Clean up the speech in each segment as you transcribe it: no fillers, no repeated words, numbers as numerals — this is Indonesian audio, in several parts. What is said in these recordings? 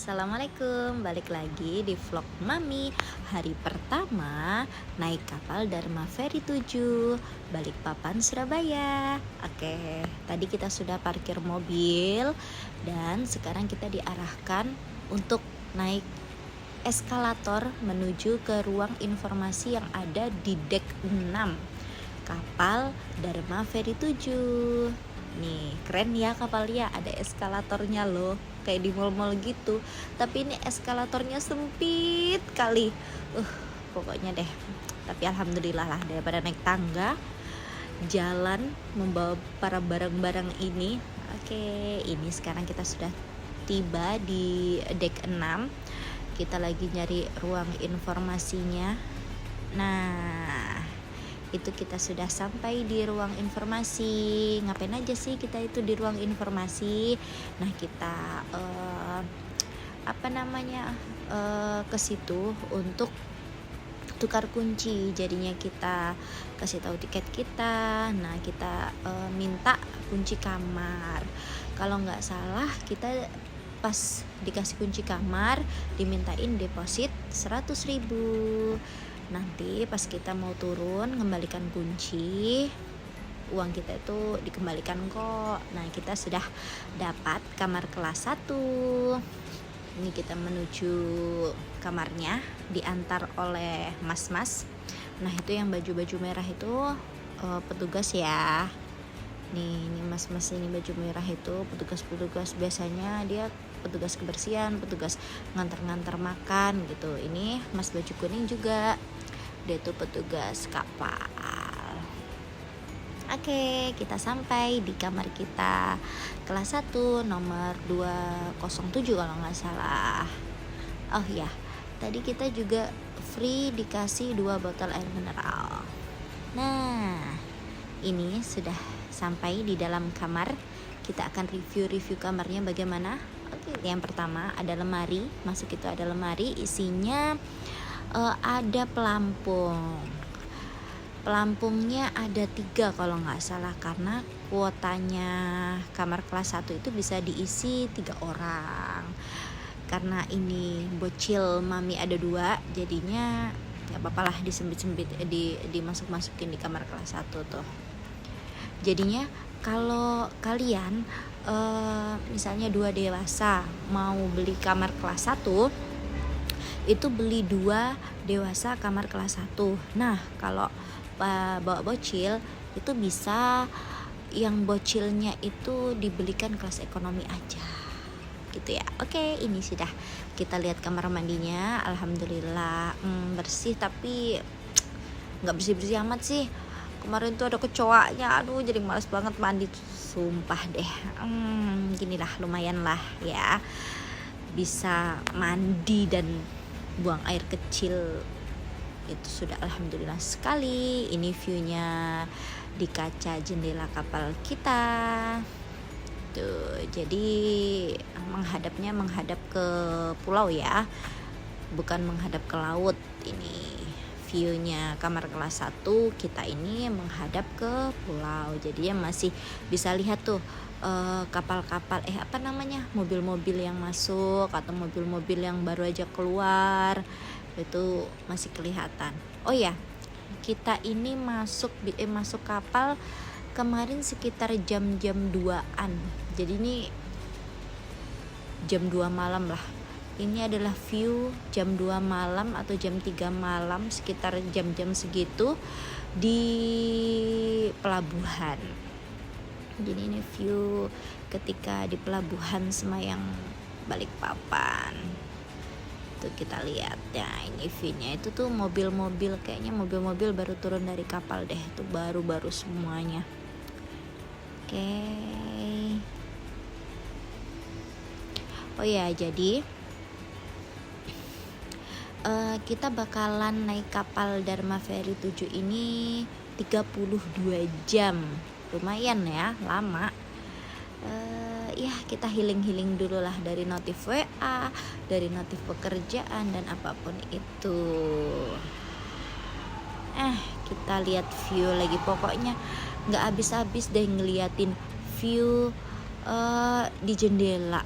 Assalamualaikum, balik lagi di vlog Mami. Hari pertama naik kapal Dharma Ferry 7 Balikpapan, Surabaya. Oke, tadi kita sudah parkir mobil dan sekarang kita diarahkan untuk naik eskalator menuju ke ruang informasi yang ada di dek 6 kapal Dharma Ferry 7. Nih, keren ya kapalnya, ada eskalatornya loh, kayak di mall-mall gitu. Tapi ini eskalatornya sempit kali. Pokoknya deh. Tapi alhamdulillah lah, daripada naik tangga, jalan membawa para barang-barang ini. Oke, ini sekarang kita sudah tiba di dek 6. Kita lagi nyari ruang informasinya. Nah, itu kita sudah sampai di ruang informasi. Ngapain aja sih kita itu di ruang informasi? Nah, kita ke situ untuk tukar kunci. Jadinya kita kasih tahu tiket kita. Nah, kita minta kunci kamar. Kalau nggak salah kita pas dikasih kunci kamar dimintain deposit 100.000. Nanti pas kita mau turun ngembalikan kunci, uang kita itu dikembalikan kok. Nah, kita sudah dapat kamar kelas 1. Ini kita menuju kamarnya, diantar oleh mas-mas. Nah, itu yang baju-baju merah itu petugas ya. Ini mas-mas ini baju merah itu petugas-petugas, biasanya dia petugas kebersihan, petugas ngantar-ngantar makan gitu. Ini mas baju kuning juga, dia tuh petugas kapal. Oke, kita sampai di kamar kita kelas 1 nomor 207 kalau nggak salah. Oh ya, tadi kita juga free dikasih 2 botol air mineral. Nah, ini sudah sampai di dalam kamar. Kita akan review kamarnya bagaimana. Oke, yang pertama ada lemari. Masuk itu ada lemari, isinya ada pelampung. Pelampungnya ada 3 kalau nggak salah, karena kuotanya kamar kelas 1 itu bisa diisi 3 orang. Karena ini bocil mami ada 2, jadinya nggak apa-apa lah disempit-sempit, dimasuk-masukin di kamar kelas 1 tuh. Jadinya kalau kalian misalnya 2 dewasa mau beli kamar kelas 1, itu beli 2 dewasa kamar kelas 1. Nah, kalau bawa bocil itu bisa yang bocilnya itu dibelikan kelas ekonomi aja gitu ya. Oke, ini sudah kita lihat kamar mandinya. Alhamdulillah bersih, tapi nggak bersih-bersih amat sih. Kemarin tuh ada kecoaknya, aduh jadi malas banget mandi, sumpah deh. Ginilah lumayan lah ya, bisa mandi dan buang air kecil, itu sudah alhamdulillah sekali. Ini viewnya di kaca jendela kapal kita tuh, jadi menghadap ke pulau ya, bukan menghadap ke laut. Ini viewnya kamar kelas 1 kita ini menghadap ke pulau, jadi ya masih bisa lihat tuh kapal-kapal mobil-mobil yang masuk atau mobil-mobil yang baru aja keluar, itu masih kelihatan. Oh ya, kita ini masuk kapal kemarin sekitar jam 2-an, jadi ini jam 2 malam lah. Ini adalah view jam 2 malam atau jam 3 malam, sekitar jam-jam segitu di pelabuhan. Jadi ini view ketika di pelabuhan Semayang Balikpapan. Tuh kita lihat ya, ini view-nya itu tuh mobil-mobil, kayaknya mobil-mobil baru turun dari kapal deh, itu baru-baru semuanya. Oke. Oh ya, jadi kita bakalan naik kapal Dharma Ferry 7 ini 32 jam. Lumayan ya, lama. Ya kita healing dulu lah dari notif WA, dari notif pekerjaan dan apapun itu. Kita lihat view lagi, pokoknya nggak habis-habis deh ngeliatin view di jendela,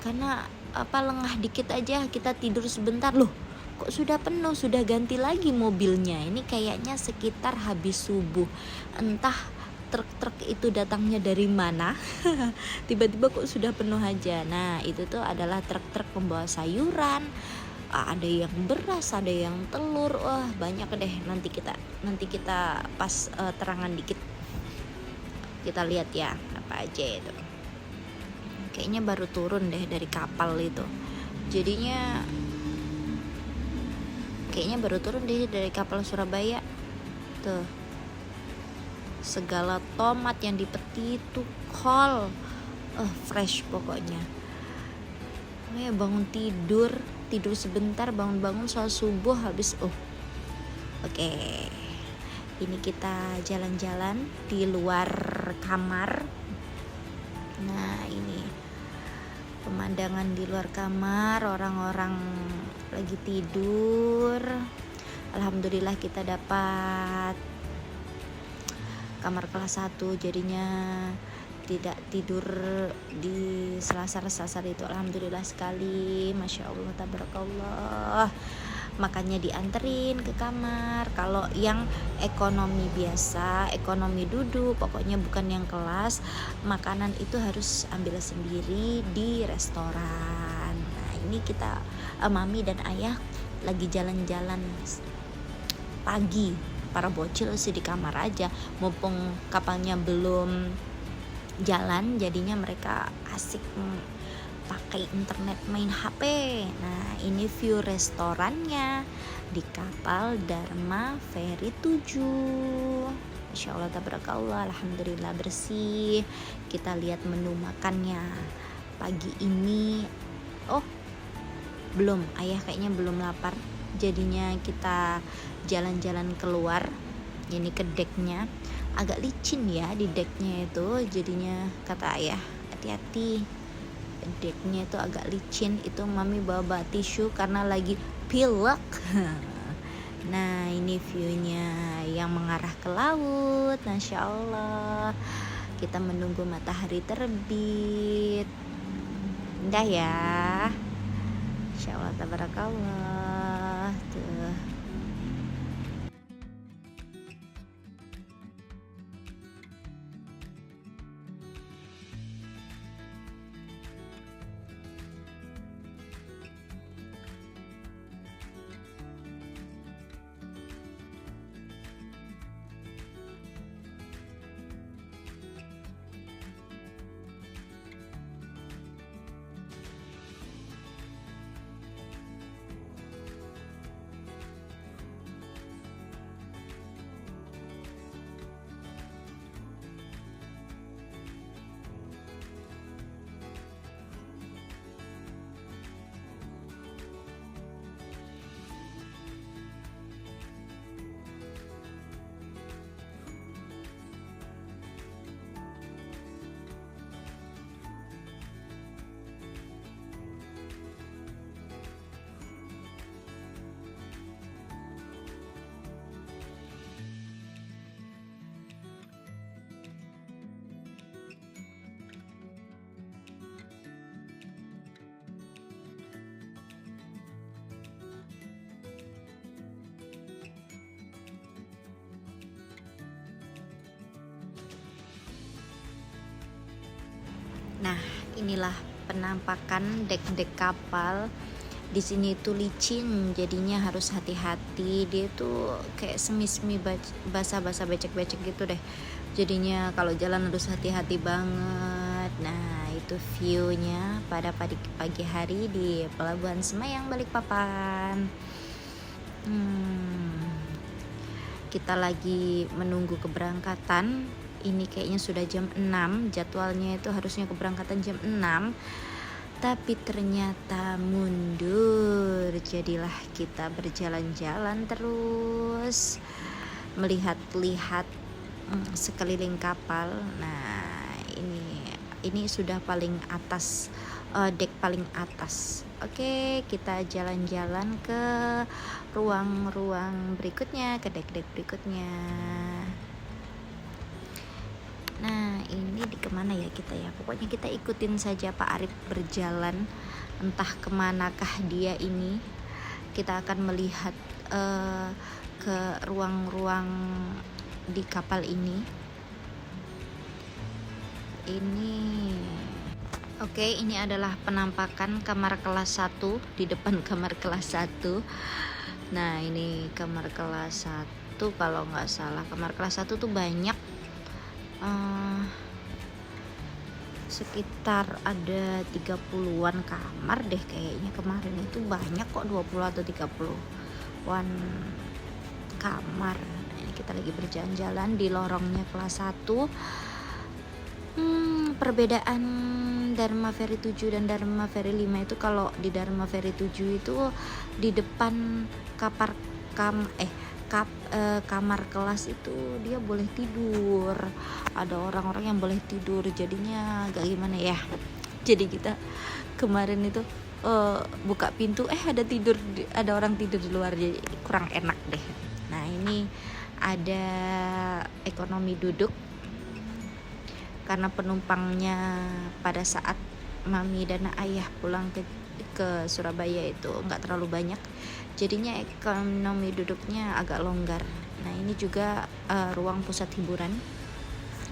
karena lengah dikit aja kita tidur sebentar, loh kok sudah penuh, sudah ganti lagi mobilnya. Ini kayaknya sekitar habis subuh, entah truk-truk itu datangnya dari mana. Tiba-tiba kok sudah penuh aja. Nah itu tuh adalah truk-truk pembawa sayuran, ada yang beras, ada yang telur, wah banyak deh. Nanti kita pas terangan dikit kita lihat ya apa aja itu. Kayaknya baru turun deh dari kapal itu, jadinya kayaknya baru turun deh dari kapal Surabaya tuh. Segala tomat yang dipeti tuh kol, fresh pokoknya. Bangun tidur sebentar, bangun sholat subuh habis. Oke. Ini kita jalan-jalan di luar kamar. Nah ini pemandangan di luar kamar, orang-orang lagi tidur. Alhamdulillah kita dapat kamar kelas 1, jadinya tidak tidur di selasar itu. Alhamdulillah sekali, Masya Allah, tabarakallah. Makanya dianterin ke kamar. Kalau yang ekonomi biasa, ekonomi duduk, pokoknya bukan yang kelas, makanan itu harus ambil sendiri di restoran. Nah ini kita mami dan ayah lagi jalan-jalan pagi. Para bocil sih di kamar aja, mumpung kapalnya belum jalan, jadinya mereka asik pakai internet, main HP. Nah ini view restorannya di kapal Dharma Ferry 7. Insya Allah tabarakallah, alhamdulillah bersih. Kita lihat menu makannya pagi ini. Belum, ayah kayaknya belum lapar, jadinya kita jalan-jalan keluar. Ini ke decknya, agak licin ya di decknya itu, jadinya kata ayah hati-hati, decknya itu agak licin. Itu mami bawa tisu karena lagi pilek. Nah ini viewnya yang mengarah ke laut, Masya Allah. Kita menunggu matahari terbit, indah ya, Insya Allah tabarakallah tuh. Nah, inilah penampakan dek-dek kapal. Di sini tuh licin, jadinya harus hati-hati. Dia tuh kayak semi-semi basah-basah, becek-becek gitu deh. Jadinya kalau jalan harus hati-hati banget. Nah, itu view-nya pada pagi hari di Pelabuhan Semayang Balikpapan. Kita lagi menunggu keberangkatan. Ini kayaknya sudah jam 6, jadwalnya itu harusnya keberangkatan jam 6, tapi ternyata mundur. Jadilah kita berjalan-jalan terus, melihat-lihat sekeliling kapal. Nah ini sudah paling atas, dek paling atas. Oke, kita jalan-jalan ke ruang-ruang berikutnya, ke dek-dek berikutnya. Nah ini di kemana ya kita ya, pokoknya kita ikutin saja Pak Arif berjalan entah kemanakah dia ini. Kita akan melihat ke ruang-ruang di kapal ini. Oke, ini adalah penampakan kamar kelas 1, di depan kamar kelas 1. Nah, ini kamar kelas 1 kalau nggak salah. Kamar kelas 1 tuh banyak, sekitar ada 30-an kamar deh kayaknya. Kemarin itu banyak kok, 20 atau 30-an kamar. Nah, ini kita lagi berjalan-jalan di lorongnya kelas 1. Perbedaan Dharma Ferry 7 dan Dharma Ferry 5 itu, kalau di Dharma Ferry 7 itu di depan kamar kelas itu dia boleh tidur. Ada orang-orang yang boleh tidur, jadinya agak gimana ya. Jadi kita kemarin itu buka pintu, ada orang tidur di luar, jadi kurang enak deh. Nah, ini ada ekonomi duduk. Karena penumpangnya pada saat mami dan ayah pulang ke Surabaya itu nggak terlalu banyak, jadinya ekonomi duduknya agak longgar. Nah, ini juga ruang pusat hiburan,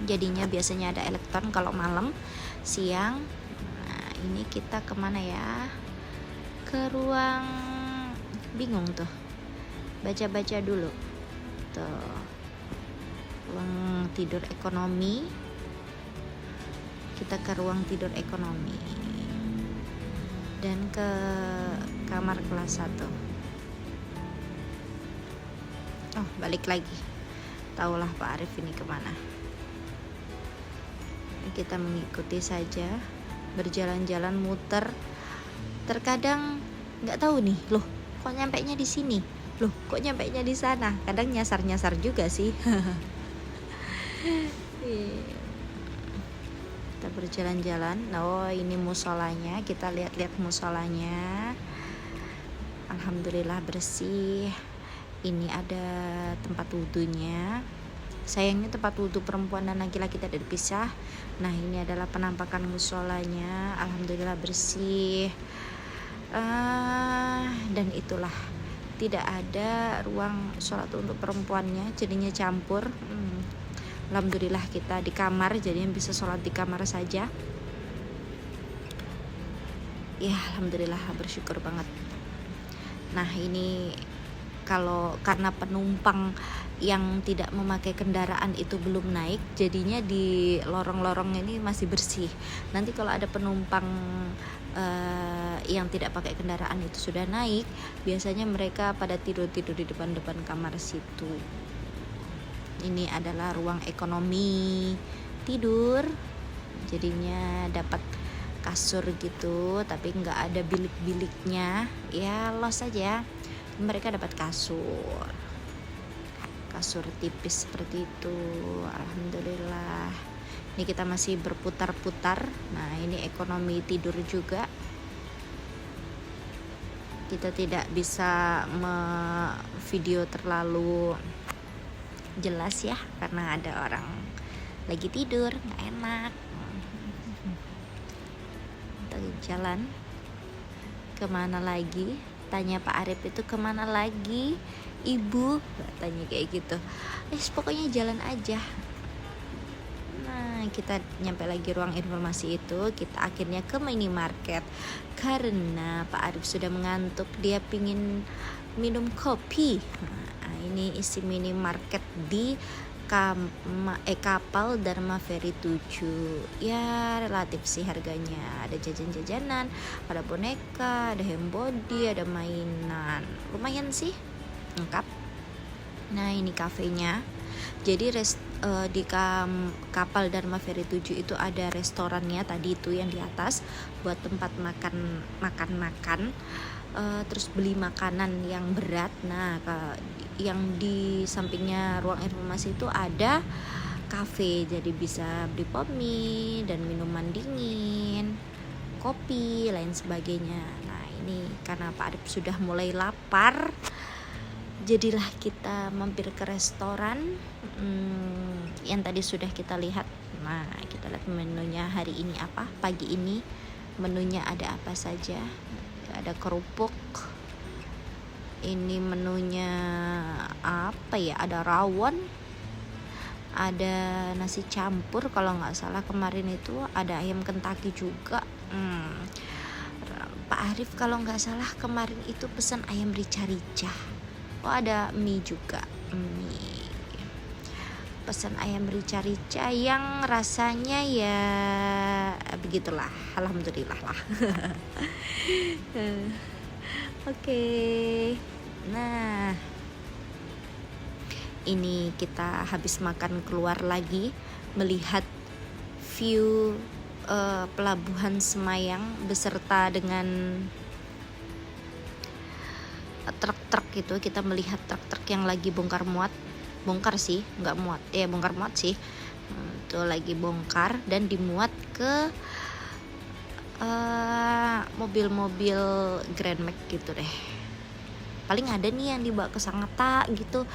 jadinya biasanya ada elektron kalau malam, siang. Nah, ini kita kemana ya? Ke ruang, bingung tuh, baca-baca dulu tuh, ruang tidur ekonomi. Kita ke ruang tidur ekonomi dan ke kamar kelas 1. Oh, balik lagi. Taulah Pak Arif ini kemana. Kita mengikuti saja, berjalan-jalan muter. Terkadang nggak tahu nih, loh kok nyampainya di sini, loh kok nyampainya di sana. Kadang nyasar-nyasar juga sih. Kita berjalan-jalan. Oh, ini musolanya, kita lihat-lihat musolanya. Alhamdulillah bersih. Ini ada tempat wudhunya. Sayangnya tempat wudhu perempuan dan laki-laki tidak dipisah. Nah, ini adalah penampakan musolanya. Alhamdulillah bersih. Dan itulah, tidak ada ruang sholat untuk perempuannya, jadinya campur. Alhamdulillah kita di kamar, jadinya bisa sholat di kamar saja. Ya, alhamdulillah, bersyukur banget. Nah, ini karena penumpang yang tidak memakai kendaraan itu belum naik, jadinya di lorong-lorong ini masih bersih. Nanti kalau ada penumpang yang tidak pakai kendaraan itu sudah naik, biasanya mereka pada tidur-tidur di depan-depan kamar situ. Ini adalah ruang ekonomi tidur, jadinya dapat kasur gitu, tapi nggak ada bilik-biliknya, ya los saja. Mereka dapat kasur tipis seperti itu. Alhamdulillah. Ini kita masih berputar-putar. Nah, ini ekonomi tidur juga. Kita tidak bisa video terlalu jelas ya, karena ada orang lagi tidur, nggak enak. Kita jalan kemana lagi? Tanya Pak Arif itu, kemana lagi Ibu? Tanya kayak gitu. Pokoknya jalan aja. Nah, kita nyampe lagi ruang informasi itu. Kita akhirnya ke minimarket karena Pak Arif sudah mengantuk, dia pingin minum kopi. Nah, ini isi minimarket di kapal Dharma Ferry 7. Ya, relatif sih harganya. Ada jajan-jajanan, ada boneka, ada handbody, ada mainan. Lumayan sih, lengkap. Nah, ini kafenya. Jadi di kapal Dharma Ferry 7 itu ada restorannya tadi itu yang di atas, buat tempat makan. Terus beli makanan yang berat. Nah, yang di sampingnya ruang informasi itu ada kafe, jadi bisa beli pop mie dan minuman dingin, kopi, lain sebagainya. Nah, ini karena Pak Arif sudah mulai lapar, jadilah kita mampir ke restoran yang tadi sudah kita lihat. Nah, kita lihat menunya hari ini apa, pagi ini. menunya ada apa saja. Ada kerupuk, ini menunya apa ya, ada rawon, ada nasi campur kalau nggak salah, kemarin itu ada ayam Kentucky juga. Pak Arif kalau nggak salah kemarin itu pesan ayam rica-rica. Oh, ada mie juga, mie. Pesan ayam rica-rica yang rasanya ya begitulah, alhamdulillah lah. Oke. Nah, ini kita habis makan keluar lagi melihat view Pelabuhan Semayang beserta dengan truk-truk itu. Kita melihat truk-truk yang lagi bongkar sih, nggak muat, bongkar muat sih. Itu lagi bongkar dan dimuat ke mobil-mobil Grand Max gitu deh. Paling ada nih yang dibawa ke Sangatta gitu,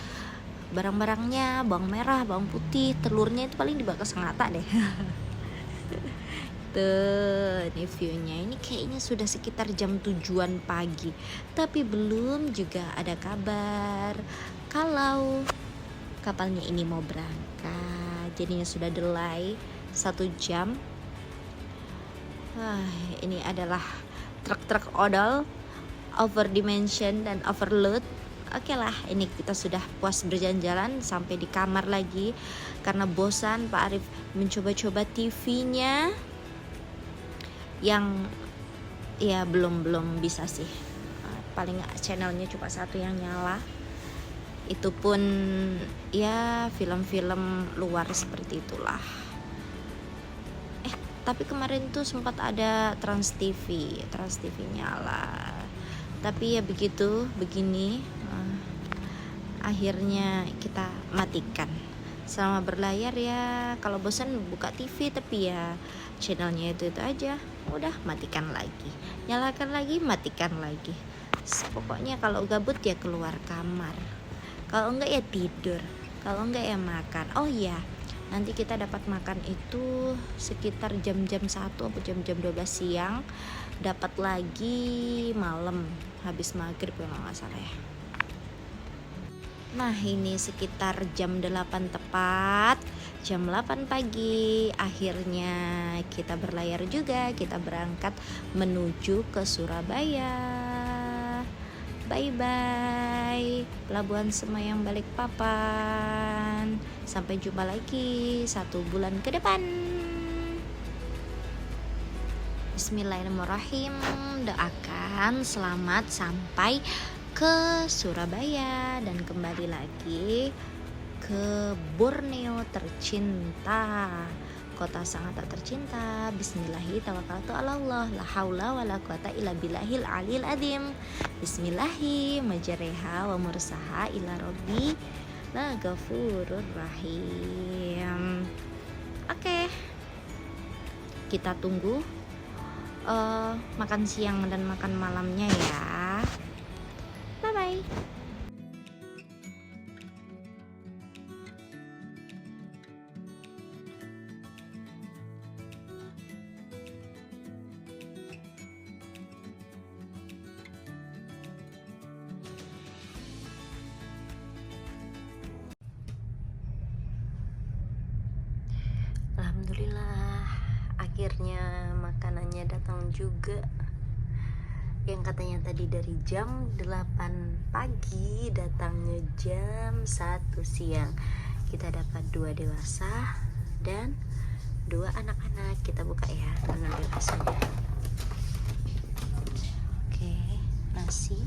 barang-barangnya, bawang merah, bawang putih, telurnya itu paling dibawa ke Sangatta deh. Tuh, ini view-nya. Ini kayaknya sudah sekitar jam 7-an pagi, tapi belum juga ada kabar kalau kapalnya ini mau berangkat. Jadinya sudah delay 1 jam. Ini adalah truk-truk odol, overdimension dan overload. Oke lah, ini kita sudah puas berjalan-jalan sampai di kamar lagi karena bosan. Pak Arif mencoba-coba TV-nya yang ya belum bisa sih. Paling channelnya cuma satu yang nyala. Itu pun ya film-film luar seperti itulah. Tapi kemarin tuh sempat ada Trans TV nyala. Tapi ya begini. Akhirnya kita matikan. Selama berlayar ya kalau bosan buka TV, tapi ya channelnya itu aja. Udah, matikan lagi, nyalakan lagi, matikan lagi. Pokoknya kalau gabut ya keluar kamar, kalau enggak ya tidur, kalau enggak ya makan. Oh iya, nanti kita dapat makan itu sekitar jam-jam 1 atau jam-jam 12 siang. Dapat lagi malam habis maghrib kalau nggak salah ya. Nah, ini sekitar jam 8 tepat, jam 8 pagi. Akhirnya kita berlayar juga, kita berangkat menuju ke Surabaya. Bye-bye Pelabuhan Semayang Balikpapan. Sampai jumpa lagi 1 bulan ke depan. Bismillahirrahmanirrahim. Doakan selamat sampai ke Surabaya dan kembali lagi ke Borneo tercinta, kota sangat tak tercinta. Bismillahi tawakkaltu ala Allah, la haula wala quwata illa billahil aliyil azim. Bismillahi majreha wa mursaha ila rabbi la ghafurur rahim. Oke. Kita tunggu makan siang dan makan malamnya ya. Bye-bye. Alhamdulillah, akhirnya makanannya datang juga. Yang katanya tadi dari jam 8 pagi, datangnya jam 1 siang. Kita dapat 2 dewasa dan 2 anak-anak. Kita buka ya menu dewasanya. Oke, nasi,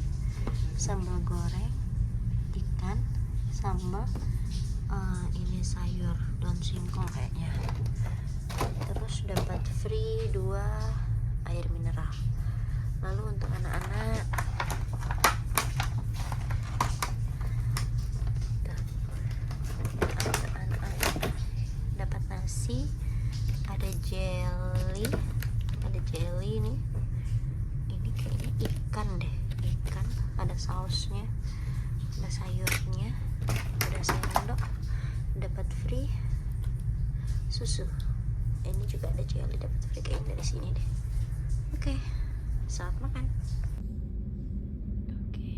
sambal goreng, ikan, sambal, ini sayur daun singkong kayaknya. Terus dapat free 2 air mineral. Lalu untuk anak-anak dapat nasi, ada jelly ini kayaknya ikan deh, ada sausnya, ada sayurnya, ada sendok, dapat free susu. Ini juga ada jelly, dapat free kayaknya dari sini deh. Oke, saat makan. Oke,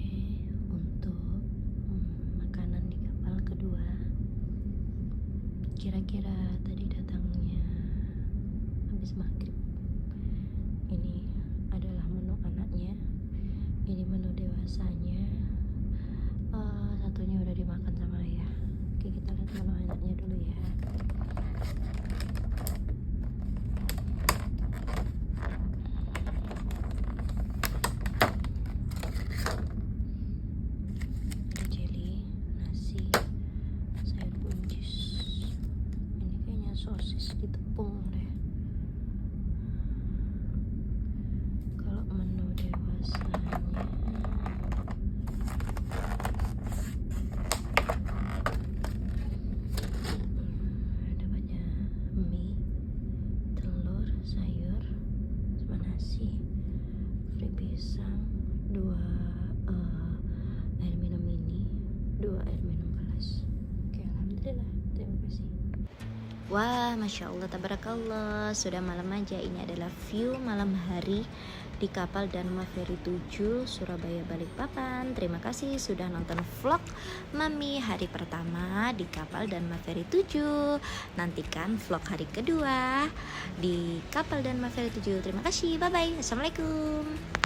untuk makanan di kapal kedua, kira-kira tadi datangnya habis maghrib. Ini adalah menu anaknya, ini menu dewasanya. Satunya udah dimakan sama ayah. Oke, kita lihat menu anaknya dulu ya. Ada jelly, nasi, sayur buncis. Ini kayaknya sosis ditepung deh. Kalau menu dewasanya ada banyak mie, telur, sayur, sama nasi, free pisang, 2 air minum ini, 2 air minum gelas. Oke, alhamdulillah, terima kasih. Wah, Masya Allah, tabarakallah. Sudah malam aja. Ini adalah view malam hari di kapal Dharma Ferry 7 Surabaya Balikpapan. Terima kasih sudah nonton vlog Mami hari pertama di kapal Dharma Ferry 7. Nantikan vlog hari kedua di kapal Dharma Ferry 7. Terima kasih, bye bye, assalamualaikum.